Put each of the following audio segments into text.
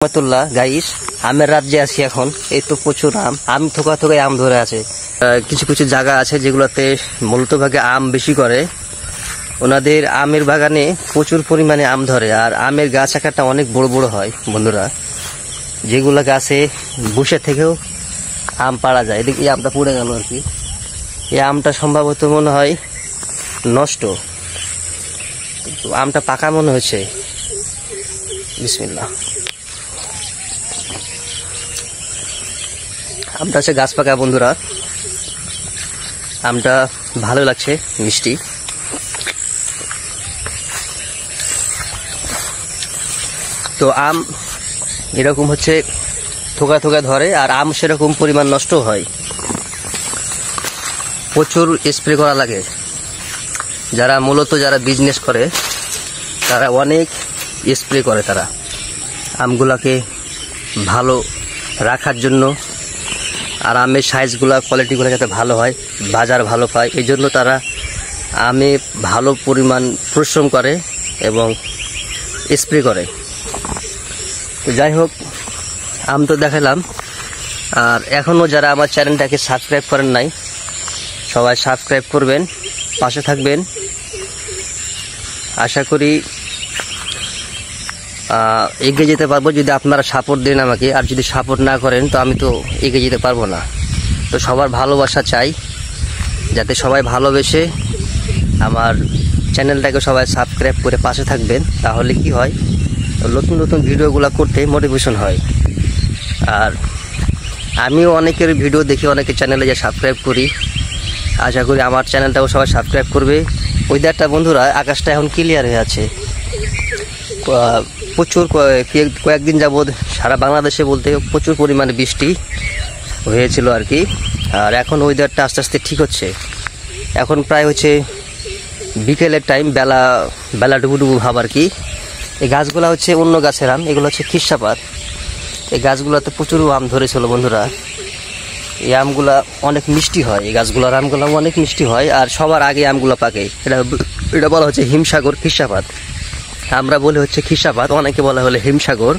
রহমতুল্লাহ guys, আমের রাজ্যে আছি এখন। এই তো প্রচুর আম থোকা থোকায় আম ধরে আছে। কিছু কিছু জায়গা আছে যেগুলোতে মূলত ভাগে আম বেশি করে। ওনাদের আমের বাগানে প্রচুর পরিমাণে আম ধরে, আর আমের গাছ একটা অনেক বড় বড় হয় বন্ধুরা, যেগুলো গাছে বসে থেকেও আম পাড়া যায়। এদিকে এই আমটা পড়ে গেল আর কি। এই আমটা সম্ভবত মনে হয় নষ্ট, আমটা পাকা মনে হচ্ছে। বিসমিল্লাহ। আমটা হচ্ছে গাছ পাকা বন্ধুরা, আমটা ভালো লাগছে, মিষ্টি। তো আম এরকম হচ্ছে থোকা থোকা ধরে, আর আম সেরকম পরিমাণ নষ্ট হয়। প্রচুর স্প্রে করা লাগে। যারা বিজনেস করে তারা অনেক স্প্রে করে, তারা আমগুলাকে ভালো রাখার জন্য, আর আমের সাইজগুলা কোয়ালিটিগুলো যাতে ভালো হয়, বাজার ভালো পায়, এই জন্য তারা আমে ভালো পরিমাণ পরিশ্রম করে এবং স্প্রে করে। তো যাই হোক, আম তো দেখালাম। আর এখনও যারা আমার চ্যানেলটাকে সাবস্ক্রাইব করেন নাই, সবাই সাবস্ক্রাইব করবেন, পাশে থাকবেন। আশা করি এগিয়ে যেতে পারবো যদি আপনারা সাপোর্ট দেন আমাকে। আর যদি সাপোর্ট না করেন তো আমি তো এগিয়ে যেতে পারবো না। তো সবার ভালোবাসা চাই, যাতে সবাই ভালোবেসে আমার চ্যানেলটাকে সবাই সাবস্ক্রাইব করে পাশে থাকবেন। তাহলে কি হয়, নতুন নতুন ভিডিওগুলো করতে মোটিভেশন হয়। আর আমিও অনেকের ভিডিও দেখি, অনেকের চ্যানেলে যে সাবস্ক্রাইব করি। আশা করি আমার চ্যানেলটাও সবাই সাবস্ক্রাইব করবে। ওয়েদারটা বন্ধুরা, আকাশটা এখন ক্লিয়ার হয়ে আছে। প্রচুর কয়েকদিন যাবৎ সারা বাংলাদেশে বলতে প্রচুর পরিমাণে বৃষ্টি হয়েছিল আর কি। আর এখন ওয়েদারটা আস্তে আস্তে ঠিক হচ্ছে। এখন প্রায় হচ্ছে বিকেলের টাইম, বেলা ডুবু ভাব আর কি। এই গাছগুলো হচ্ছে অন্য গাছের আম, এগুলো হচ্ছে খিরসাপাত। এই গাছগুলোতে প্রচুর আম ধরেছিল বন্ধুরা। এই আমগুলা অনেক মিষ্টি হয়, এই গাছগুলোর আমগুলো অনেক মিষ্টি হয়। আর সবার আগে আমগুলো পাকে, এটা বলা হচ্ছে হিমসাগর খিরসাপাত। আমরা বলি হচ্ছে খিরসাপাত, অনেকে বলা হলে হিমসাগর।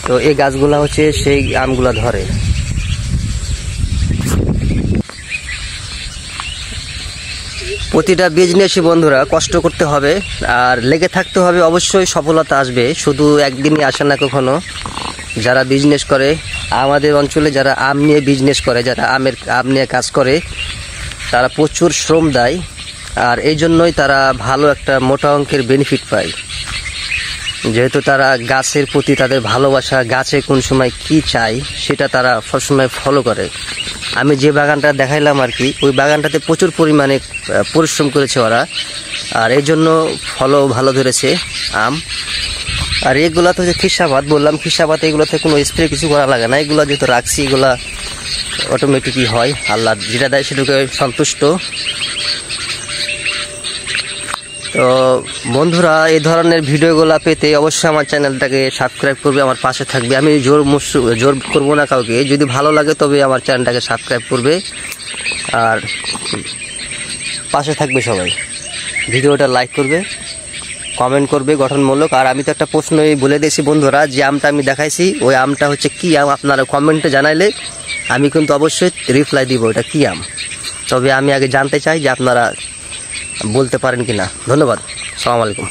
তো এই গাছগুলা হচ্ছে সেই আমগুলা ধরে। প্রতিটা বিজনেসই বন্ধুরা কষ্ট করতে হবে আর লেগে থাকতে হবে, অবশ্যই সফলতা আসবে। শুধু একদিনই আসে না কখনো। যারা বিজনেস করে আমাদের অঞ্চলে, যারা আম নিয়ে বিজনেস করে, যারা আম নিয়ে কাজ করে, তারা প্রচুর শ্রম দেয়। আর এই জন্যই তারা ভালো একটা মোটা অঙ্কের বেনিফিট পায়, যেহেতু তারা গাছের প্রতি তাদের ভালোবাসা, গাছে কোন সময় কি চাই সেটা তারা সবসময় ফলো করে। আমি যে বাগানটা দেখাইলাম আর কি, ওই বাগানটাতে প্রচুর পরিমাণে পরিশ্রম করেছে ওরা, আর এই জন্য ফলও ভালো ধরেছে আম। আর এগুলো তো যে খিরসাপাত বললাম, খিরসাপাত এগুলোতে কোনো স্প্রে কিছু করা লাগে না। এগুলো যেহেতু রাখছি, এগুলা অটোমেটিকই হয়। আল্লাহ যেটা দেয় সেটুকু সন্তুষ্ট। তো বন্ধুরা, এই ধরনের ভিডিওগুলো পেতে অবশ্যই আমার চ্যানেলটাকে সাবস্ক্রাইব করবে, আমার পাশে থাকবে। আমি জোর করবো না কাউকে, যদি ভালো লাগে তবে আমার চ্যানেলটাকে সাবস্ক্রাইব করবে আর পাশে থাকবে সবাই। ভিডিওটা লাইক করবে, কমেন্ট করবে গঠনমূলক। আর আমি তো একটা প্রশ্নই বলে দিয়েছি বন্ধুরা, যে আমটা আমি দেখাইছি ওই আমটা হচ্ছে কি আম, আপনারা কমেন্টে জানাইলে আমি কিন্তু অবশ্যই রিপ্লাই দিব এটা কি আম। তবে আমি আগে জানতে চাই যে আপনারা বলতে পারেন কিনা। ধন্যবাদ, আসসালামু আলাইকুম।